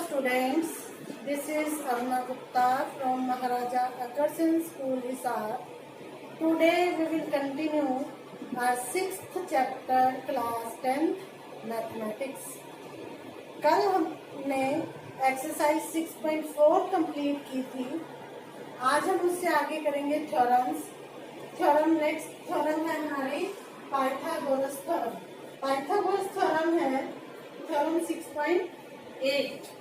students, this is Aruna Gupta from Maharaja Agarsen School, Hisar. Today we will continue our 6th chapter class 10th Mathematics. कल हमने exercise 6.4 complete की थी. आज हम उससे आगे करेंगे थ्योरम्स. नेक्स्ट थ्योरम है हमारी पाइथागोरस थ्योरम. पाइथागोरस थ्योरम है theorem 6.8.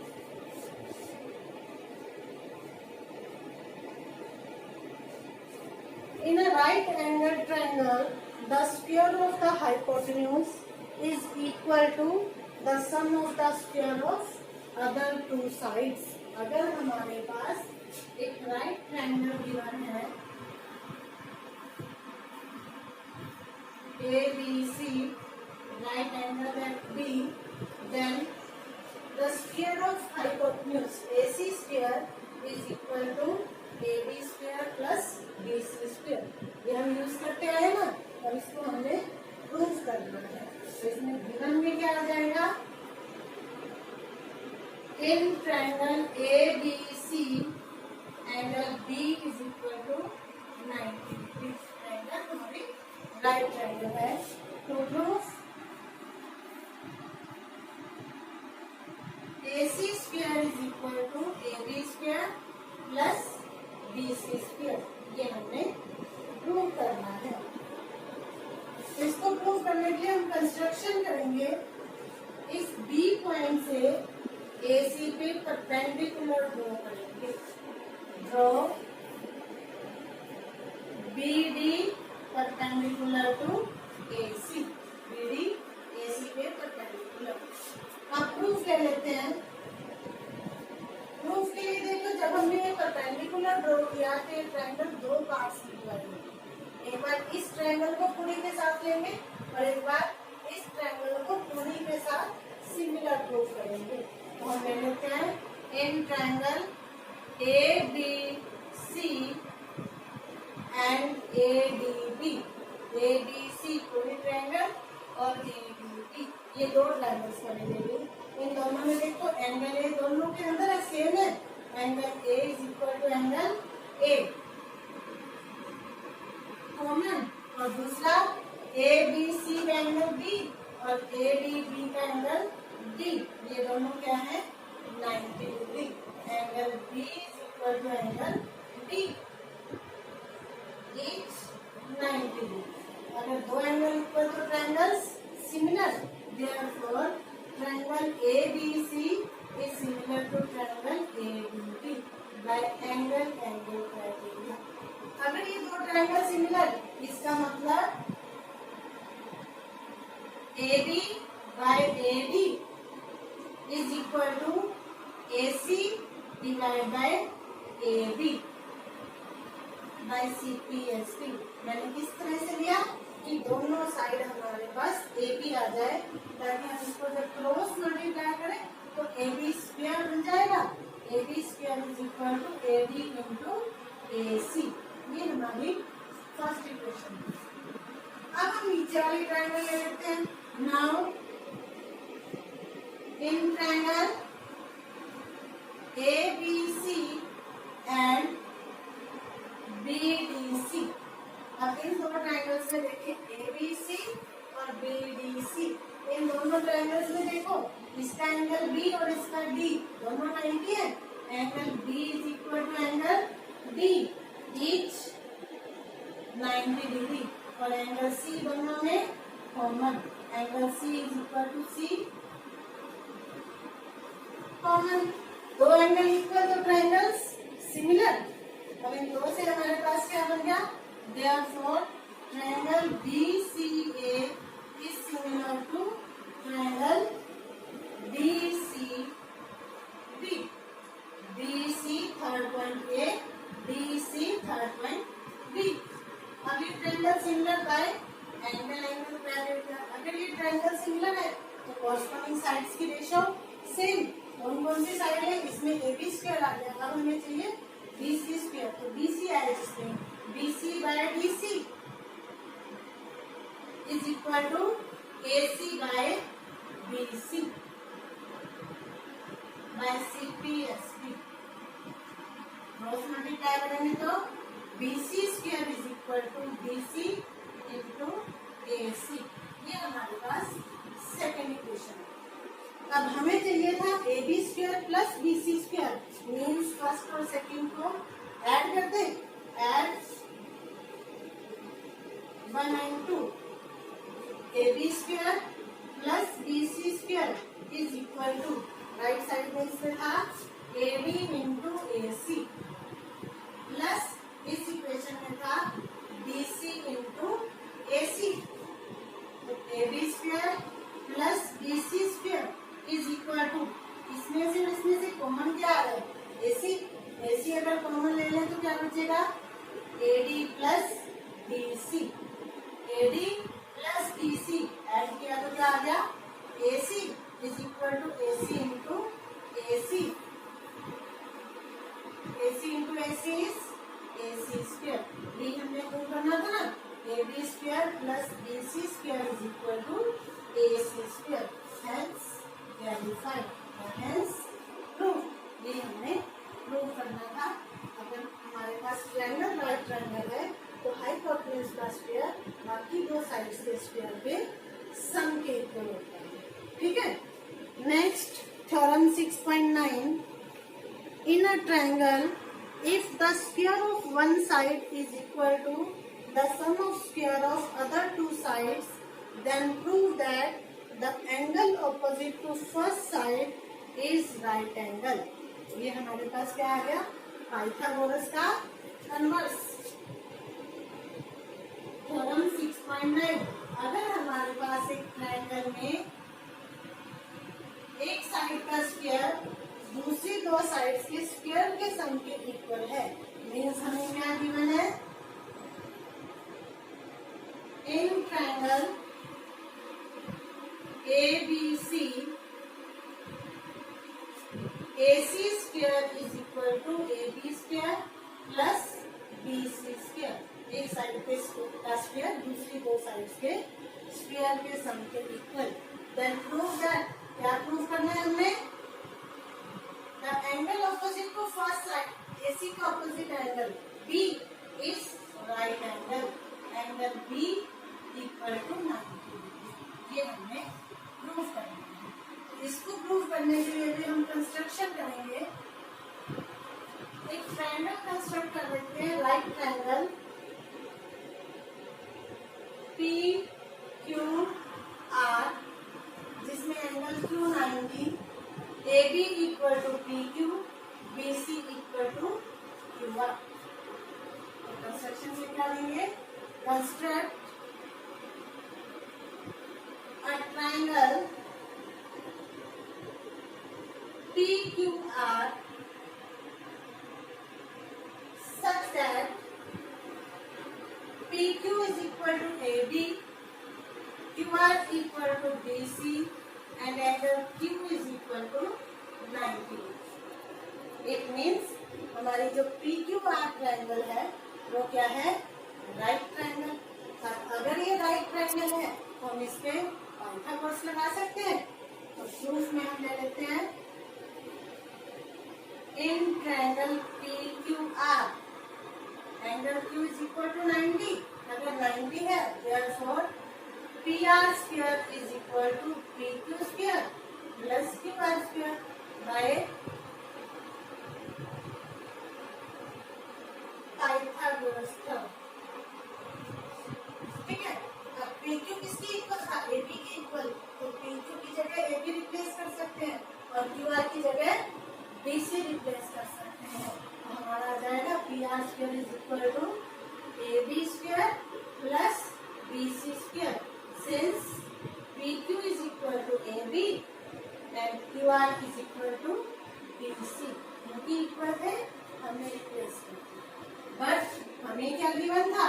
In a right angled triangle, the square of the hypotenuse is equal to the sum of the square of other two sides. अगर हमारे पास एक राइट ट्रायंगल गिवन है ABC, right angle at B, then the square of hypotenuse AC square is equal to AB square plus BC square. ये हम use करते आए ना, और इसको हमने प्रूव करना है. तो इसमें गिवन में क्या आ जाएगा? In triangle ABC, angle B is equal to 90 degrees. Triangle हमारी राइट ट्रायंगल है. To prove AC square is equal to AB square plus BC square, ये हमने प्रूव करना है. इसको प्रूव करने के लिए हम कंस्ट्रक्शन करेंगे. इस B पॉइंट से AC पे परपेंडिकुलर ड्रॉ करेंगे. Draw BD perpendicular to AC. BD AC पे परपेंडिकुलर. अब प्रूफ ले लेते हैं. प्रूफ के लिए देखो, जब हमने ये परपेंडिकुलर ड्रॉ किया तो ट्रायंगल दो पार्ट्स निकलेंगे. एक बार इस ट्रायंगल को पूरी के साथ लेंगे और एक बार इस ट्रायंगल को पूरी के साथ सिमिलर प्रूफ करेंगे. तो हम ले लेते हैं in triangle ABC and ADB. ABC पूरी ट्रायंगल और ADB ये दो ट्रायंगल्स बनेंगे. इन दोनों में देखो एंगल ए दोनों के अंदर है, सेम है. Angle A is equal to angle A common, और दूसरा ABC का एंगल बी और ADB का एंगल डी. ये दोनों क्या है? 90 degree. Angle B is equal to angle D, each 90 degree. अगर दो एंगल इक्वल तो triangles similar. Therefore, triangle ABC is similar to triangle ADB by angle criteria. अगर ये दो ट्रायंगल सिमिलर, इसका मतलब AB by AD is equal to AC divided by AB by CPSP. मैंने किस तरह से लिया कि दोनों साइड हमारे पास AB आ जाए, ताकि हम इसको जब क्रॉस मल्टीप्लाई करें तो AB स्क्वायर बन जाएगा. AB square is equal to AD into AC. ये हमारी फर्स्ट इक्वेशन है. अब हम नीचे वाली ट्रायंगल ले लेते हैं. Now in triangle ABC and BDC. अब इन दोनों ट्रायंगल्स में देखिए ABC और BDC. इन दोनों ट्रायंगल्स में देखो, इसका एंगल B और इसका D दोनों 90 है. Angle B is equal to angle D, each 90 degree. और एंगल C दोनों में common. Angle C is equal to C common. दो एंगल इक्वल तो ट्रायंगल्स सिमिलर. अब इन दो से हमारे पास क्या बन गया? Therefore, triangle BCA is similar to triangle DCB. BC third point A, DC third point B. अब ये triangle similar by angle criteria. अगर ये ट्रायंगल सिमिलर है तो कॉरस्पॉन्डिंग साइड्स की रेशियो सेम. कौन सी साइड है? इसमें AB स्क्वायर आ गया. अब हमें चाहिए BC स्क्वायर. तो BC आए जिसमें BC by DC is equal to AC by BC. By CPSB। Cross multiply करेंगे तो BC square is equal to BC into AC। ये हमारे पास सेकेंड इक्वेशन है। अब हमें चाहिए था AB square plus BC square, means first और सेकेंड को ऐड करते, add 1 and 2, AB square plus BC square is equal to, right side में इसमें था AB इंटू AC, प्लस इस इक्वेशन में था BC इंटू AC। तो AB square plus BC square is equal to, इसमें से कॉमन क्या आ रहा है, AC अगर कॉमन ले लें तो क्या बचेगा, AD plus BC। AD plus BC add किया तो क्या आ गया, AC is equal to AC into AC। AC into AC is AC square. ये हमने प्रूव करना था ना, AB square plus BC square is equal to AC square, hence verified, hence prove. ये हमने प्रूव करना था। अगर हमारे पास ट्रायंगल राइट ट्रायंगल है तो हाइपोटेन्यूज का स्क्वायर बाकी दो साइड्स के स्क्वायर पे सम के इक्वल होता है। ठीक है, next theorem 6.9, in a triangle if the square of one side is equal to the sum of square of other two sides, then prove that the angle opposite to first side is right angle। ये हमारे पास क्या आ गया, Pythagoras का converse. Theorem 6.9, अगर हमारे पास एक ट्रायंगल में एक साइड का स्क्वायर दूसरी दो साइड्स के स्क्वायर के सम के इक्वल है, मीन्स हमें क्या गिवन है, in triangle ABC AC square is equal to AB square plus BC square. एक साइड पे का स्क्वायर दूसरी दो साइड्स के स्क्वायर के सम के इक्वल। देन प्रूव दैट, क्या प्रूव करना है हमें, the angle opposite to first side, AC का opposite angle B is right angle, angle B equal to 90। ये हमें प्रूव करना है। इसको प्रूव करने के लिए भी हम कंस्ट्रक्शन करेंगे, एक ट्रायंगल कंस्ट्रक्ट कर लेते हैं, राइट ट्रायंगल PQR, जिसमें angle Q 90, AB equal to PQ, BC equal to QR। Construction से क्या लेंगे, construct a triangle PQR such that PQ is equal to AB, QR equal to BC and angle Q is equal to 90। It means हमारी जो PQR triangle है वो क्या है, right triangle. अगर ये राइट ट्रायंगल है तो हम इस पे पाइथागोरस लगा सकते हैं। तो प्रूफ में हम ले लेते हैं, in triangle PQR angle Q is equal to 90। अगर 90 है therefore PR square is equal to PQ square plus QR square by Pythagoras theorem. ठीक है, अब PQ किसके इक्वल था, AB के इक्वल, तो PQ की जगह AB रिप्लेस कर सकते हैं और QR की जगह BC रिप्लेस कर सकते हैं। तो हमारा आ जाएगा PR square is equal to AB square plus BC square, since PQ is equal to AB and QR is equal to BC, क्योंकि इक्वल है हमने रिप्लेस कर दिया। बट हमें क्या गिवन था,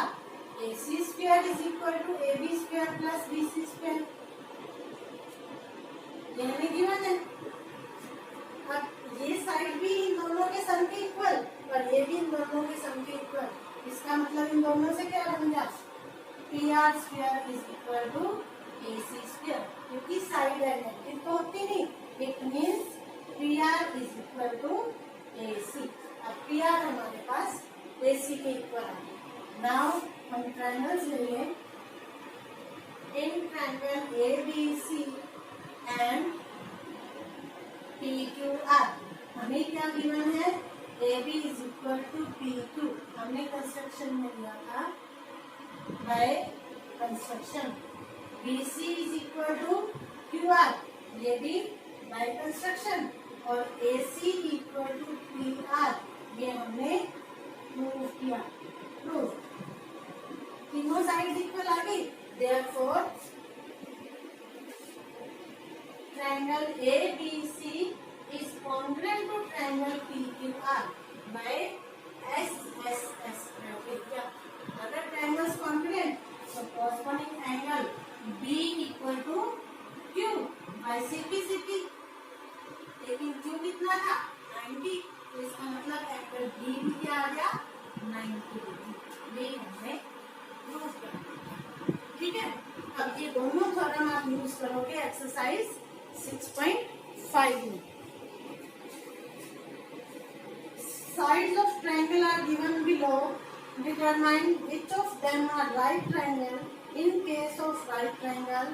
AC square is equal to AB square plus BC square, ये हमें गिवन है। अब ये साइड भी इन दोनों के सम के इक्वल और ये भी इन दोनों के सम के इक्वल, इसका मतलब इन दोनों से क्या बन गया, PR square is equal to AC square, क्योंकि साइड है नेगेटिव तो होती नहीं, it means PR is equal to AC। अब PR हमारे पास AC के इक्वल आ गया। नाउ हम ट्रायंगल्स ले लें। In triangle ABC and PQR हमें क्या गिवन है? AB is equal to PQ। हमने कंस्ट्रक्शन में लिया था by construction. BC is equal to QR, ये भी बाय कंस्ट्रक्शन। और AC इक्वल टू PR, ये हमने प्रूव किया। प्रूव तीनों साइड इक्वल आ गई। Therefore triangle ABC is congruent to triangle PQR by SSS criteria। अगर triangles congruent, so corresponding angle B equal to Q by CP। लेकिन Q कितना था? 90। तो इसका मतलब एंगल B भी क्या आ गया? 90 डिग्री। ये हमने प्रूव कर दिया। ठीक है, अब ये दोनों थ्योरम आप यूज करोगे एक्सरसाइज 6.5 में। Sides of triangle are given below. Determine which of them are right triangle. In case of right triangle,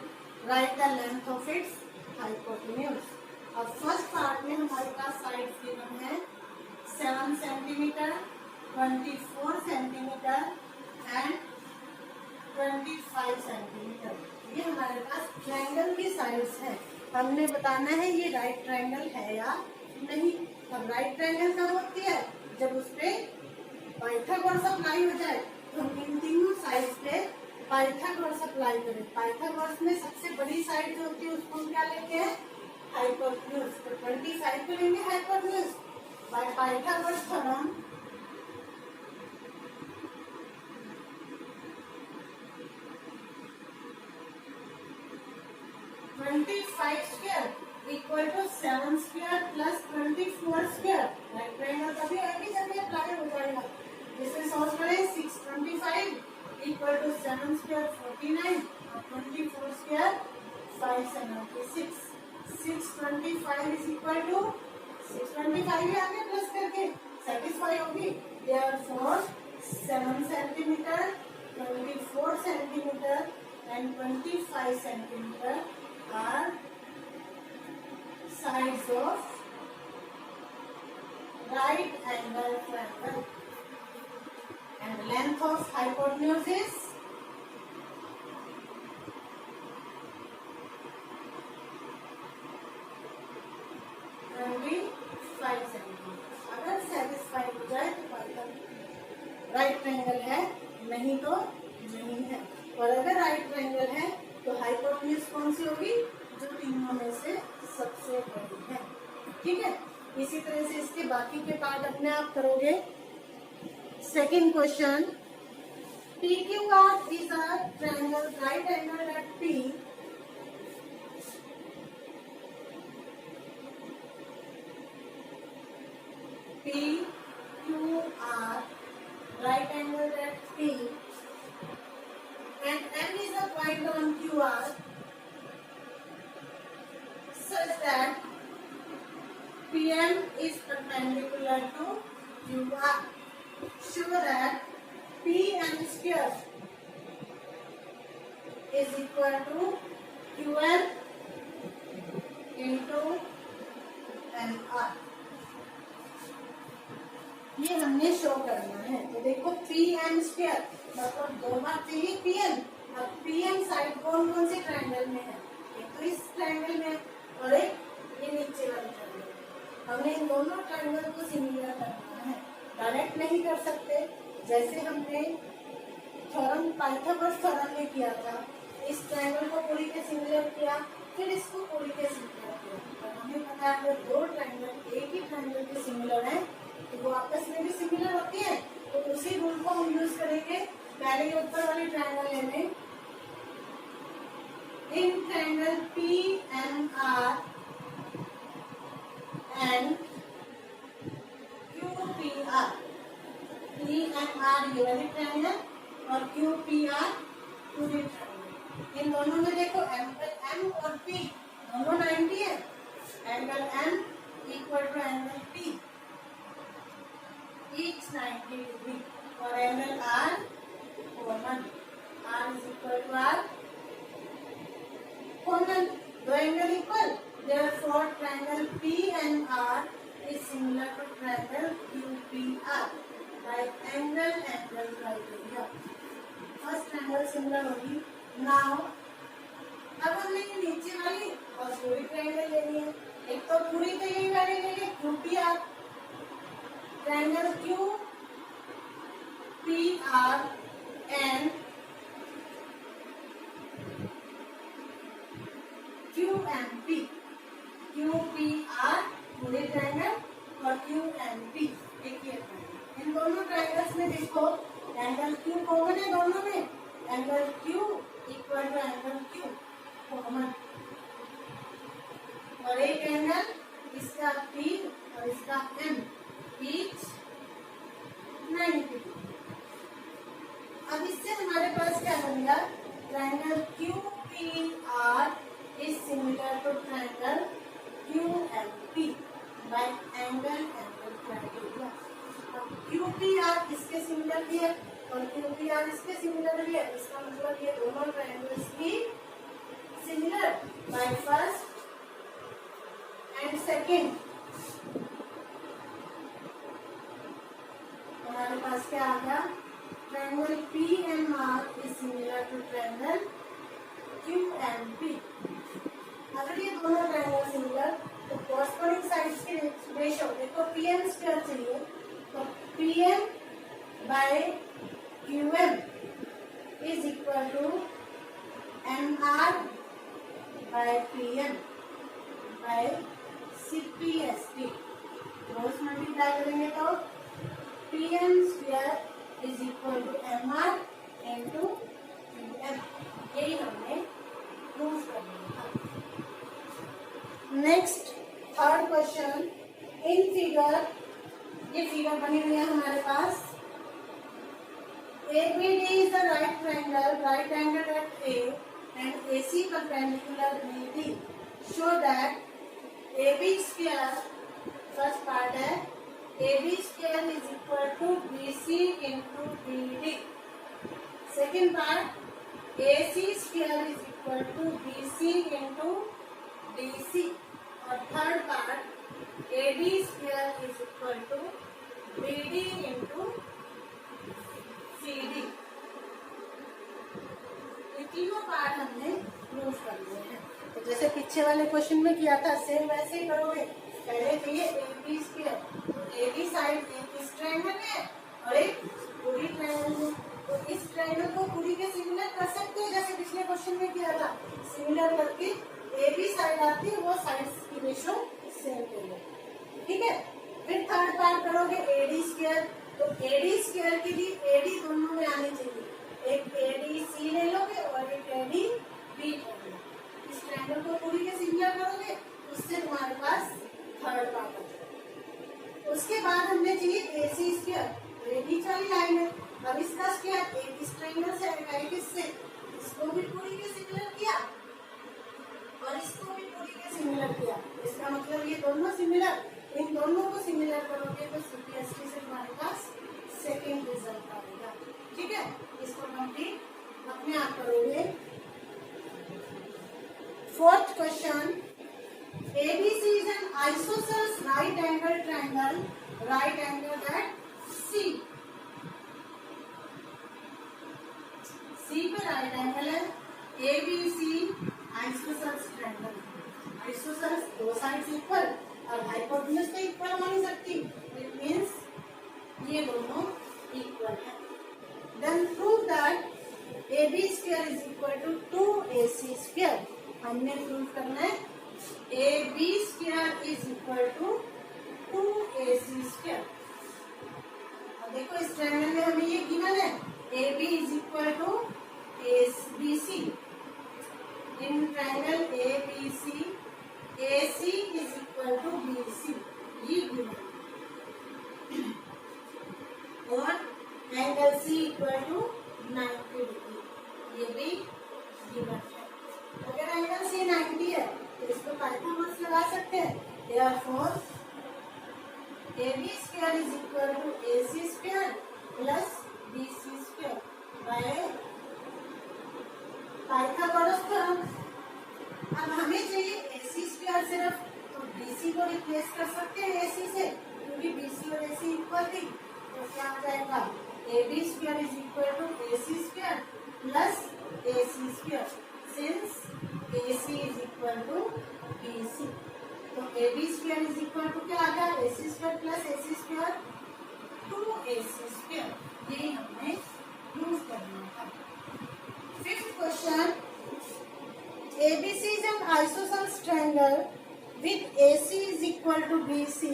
write the length of its hypotenuse। अब फर्स्ट पार्ट में हमारे पास साइड्स गिवन है 7 centimetre, 24 centimetre and 25 centimetre. ये हमारे पास triangle की sides है। हमने बताना है ये राइट ट्रायंगल है या नहीं। अब राइट ट्रायंगल कब होती है? जब उस पे पाइथागोरस अप्लाई हो जाए। तो हम इन तीनों साइड्स पे पाइथागोरस अप्लाई करें। पाइथागोरस में सबसे बड़ी साइड जो होती है उसको हम क्या लेते हैं? हाइपोटेन्यूज। तो 25 को लेंगे hypotenuse by Pythagoras theorem. Square equal to 7 square plus 24 square. Right triangle कभी ऐसी जगह अप्लाई हो जाएगा। इसमें सॉल्व करें 625 इक्वल टू 7 स्क्वायर 49 और 24 स्क्वायर 576। 625 इज इक्वल टू 625 ही आगे प्लस करके सेटिस्फाई होगी। Therefore 7 centimetre, 24 centimetre and 25 centimetre are sides of right angle triangle and length of hypotenuse is 25 centimetre. अगर सेटिस्फाई हो जाए तो राइट ट्रायंगल है, नहीं तो नहीं है। और अगर राइट ट्रायंगल है तो हाइपोटेन्यूज कौन सी होगी? जो तीनों में से सबसे बड़ी है। ठीक है, इसी तरह से इसके बाकी के पार्ट अपने आप करोगे। Second question, PQR is a triangle right angle at P PQR right angle at P and M is a point on QR such that PM is perpendicular to QR. Show that PM square is equal to QL into MR। ये हमने show करना है। तो देखो PM square मतलब 2 बार चाहिए PM। अब PM side कौन कौन से ट्रायंगल में है? एक तो इस ट्रायंगल में और एक ये नीचे वाले ट्रायंगल। हमने इन दोनों ट्रायंगल को सिमिलर करना है। डायरेक्ट नहीं कर सकते, जैसे हमने थ्योरम पाइथागोरस थ्योरम में किया था। इस ट्रायंगल को पूरी के सिमिलर किया, फिर इसको पूरी के सिमिलर किया। और हमें पता है अगर दो ट्रायंगल एक ही ट्रायंगल के सिमिलर है तो वो आपस में भी सिमिलर होती है। तो उसी रूल को हम यूज करेंगे। पहले ये ऊपर वाली ट्रायंगल लेंगे। In triangle PMR and QPR, PMR ये वाली ट्रायंगल और QPR पूरी ट्रायंगल। इन दोनों में देखो एंगल M और P दोनों 90 है। Angle M equal to angle P, each 90 degree. For angle R, common. R is equal to R, common. The angle equal. Therefore, triangle P and R is similar to triangle QPR by angle criteria. First triangle similar होगी. Now, अब हमने ये नीचे वाली और पूरी triangle लेनी है. एक तो पूरी तो यही वाली लेंगे QPR, triangle QPR and QMP. QPR पूरे ट्रायंगल और QMP एक ही है. इन दोनों ट्रायंगल्स में देखो एंगल Q कॉमन है दोनों में. Angle Q equal to angle Q common और एक एंगल इसका P और इसका M ईच 90. अब इससे हमारे पास क्या बनेगा? Triangle QPR is similar to triangle QMP by angle criteria. अब QPR इसके सिमिलर भी है और QPR इसके सिमिलर भी है. इसका मतलब ये दोनों ट्रायंगल्स की similar by first and second. हमारे पास क्या आ गया? Triangle PMR is similar to triangle QMP. अगर ये दोनों ट्रायंगल सिमिलर तो कॉरस्पॉन्डिंग साइड्स की रेशियो देखो. PM स्क्वायर चाहिए तो PM by QM is equal to MR by PM by CPSP. Cross multiply करेंगे तो PM square is equal to MR into QM. यही हमने प्रूव करना था. Next third question. In figure, ये फिगर बनी हुई है हमारे पास. ABD is the right angle at A and AC perpendicular BD. Show that AB square, first part है AB square is equal to BC into BD. Second part AC square is equal to BC into DC. और third part AD square is equal to BD into CD. ये तीनों part हमने prove कर लिए हैं. तो जैसे पीछे वाले क्वेश्चन में किया था सेम वैसे ही करोगे. पहले चाहिए AB स्क्वायर. तो AB साइड एक इस ट्रायंगल में और एक पूरी ट्रायंगल में. तो इस ट्रायंगल को पूरी के सिमिलर कर सकते हैं जैसे पिछले क्वेश्चन में किया था. सिमिलर करके AB साइड आती है वो साइड्स की रेशियो सेम करेंगे. ठीक है. फिर थर्ड पार्ट करोगे AD स्क्वायर. तो AD स्क्वायर के लिए AD दोनों में आनी चाहिए. एक ADC ले लोगे और एक ADB लोगे. इस ट्रायंगल को पूरी के सिमिलर करोगे उससे तुम्हारे पास थर्ड पार्ट आ जाएगा. उसके बाद हमने चाहिए AC स्क्वायर. तो ये बीच वाली लाइन है. अब इसका स्क्वायर एक इस ट्रायंगल से आएगा एक इससे. इसको भी पूरी के सिमिलर किया और इसको भी पूरी के सिमिलर किया. इसका मतलब ये दोनों सिमिलर. इन दोनों को सिमिलर करोगे तो CPSP से हमारे पास सेकेंड रिजल्ट आएगा. ठीक है. इसको कंप्लीट अपने आप करोगे. Fourth question. ABC is an isosceles right angle triangle. Right angle at C. C पे राइट एंगल है. ABC isosceles triangle. Isosceles दो साइड्स इक्वल और हाइपोटेन्यूज तो इक्वल हो नहीं सकती. इट मींस ये दोनों इक्वल है. Then prove that AB square is equal to 2AC square. हमने प्रूव करना है AB square is equal to 2AC square. अब देखो इस ट्रायंगल में हमें ये गिवन है AB is equal to BC. In triangle ABC AC is equal to BC. ये गिवन और angle C equal to 90 degree. ये भी गिवन है. अगर एंगल C 90 है तो इसको पाइथागोरस लगा सकते हैं. Therefore AB square is equal to AC square plus BC square by Pythagoras theorem. अब हमें चाहिए AC स्क्वायर सिर्फ, तो BC को रिप्लेस कर सकते हैं AC से, क्योंकि BC और AC इक्वल थी। तो क्या हो जाएगा, AB square is equal to AC square plus AC square, since AC is equal to BC। तो AB square is equal to क्या आ गया, AC square plus AC square 2AC square. ये हमने प्रूव करना था। Fifth question, ABC is an isosceles triangle with AC is equal to BC.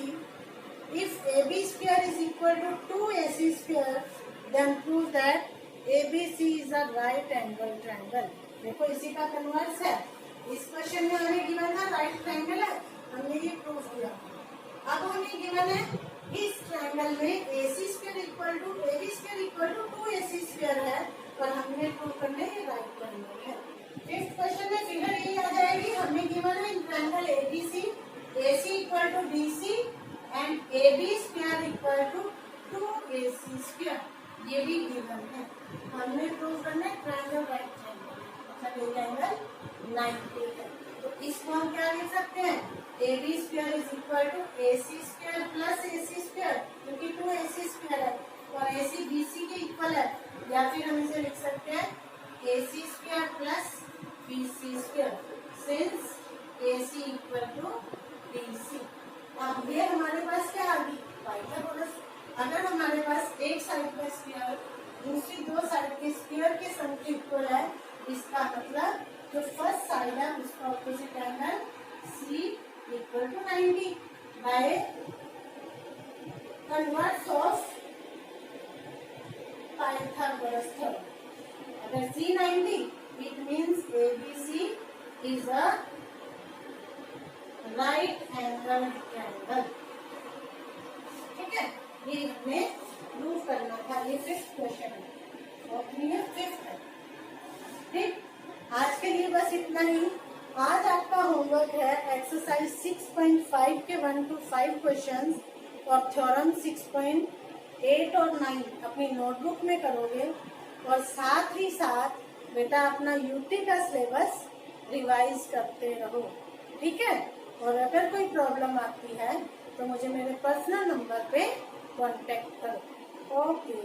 If AB square is equal to 2AC square, then prove that ABC is a right angle triangle. देखो इसी का converse है। इस question में हमें given था right triangle है, हमने ये प्रूव किया। अब हमें गिवन है इस ट्रायंगल में AC square equal to AB square equal to 2AC square है, पर हमने प्रूव करना है राइट ट्रायंगल है। फिफ्थ क्वेश्चन में फिगर यही आ जाएगी। हमें गिवन है in triangle ABC, AC equal to BC and AB square equal to 2AC square, ये भी गिवन है। हमने प्रूव करना है ट्रायंगल राइट ट्रायंगल, मतलब ये एंगल 90 है। तो इसको हम क्या लिख सकते हैं, AB square is equal to AC square plus AC square, क्योंकि 2AC स्क्वायर है और AC BC के इक्वल है। या फिर हम इसे लिख सकते हैं AC square plus BC square, since AC equal to BC। अब ये हमारे पास क्या आ गई, पाइथागोरस। अगर हमारे पास एक साइड का स्क्वायर दूसरी दो साइड के स्क्वायर के सम के इक्वल है, इसका मतलब जो फर्स्ट साइड है उसका opposite angle C equal to 90 by converse of Pythagoras theorem. अगर C 90, it means ABC is a right angle triangle। ठीक है, ये हमें प्रूव करना था। ये फिफ्थ क्वेश्चन है और ये फिफ्थ है। ठीक, आज के लिए बस इतना ही। आज आपका होमवर्क है एक्सरसाइज 6.5 के 1 to 5 क्वेश्चंस और थ्योरम 6.8 और 9 अपनी नोटबुक में करोगे, और साथ ही साथ बेटा अपना यूटी का सिलेबस रिवाइज करते रहो। ठीक है, और अगर कोई प्रॉब्लम आती है तो मुझे मेरे पर्सनल नंबर पे कांटेक्ट करो। ओके।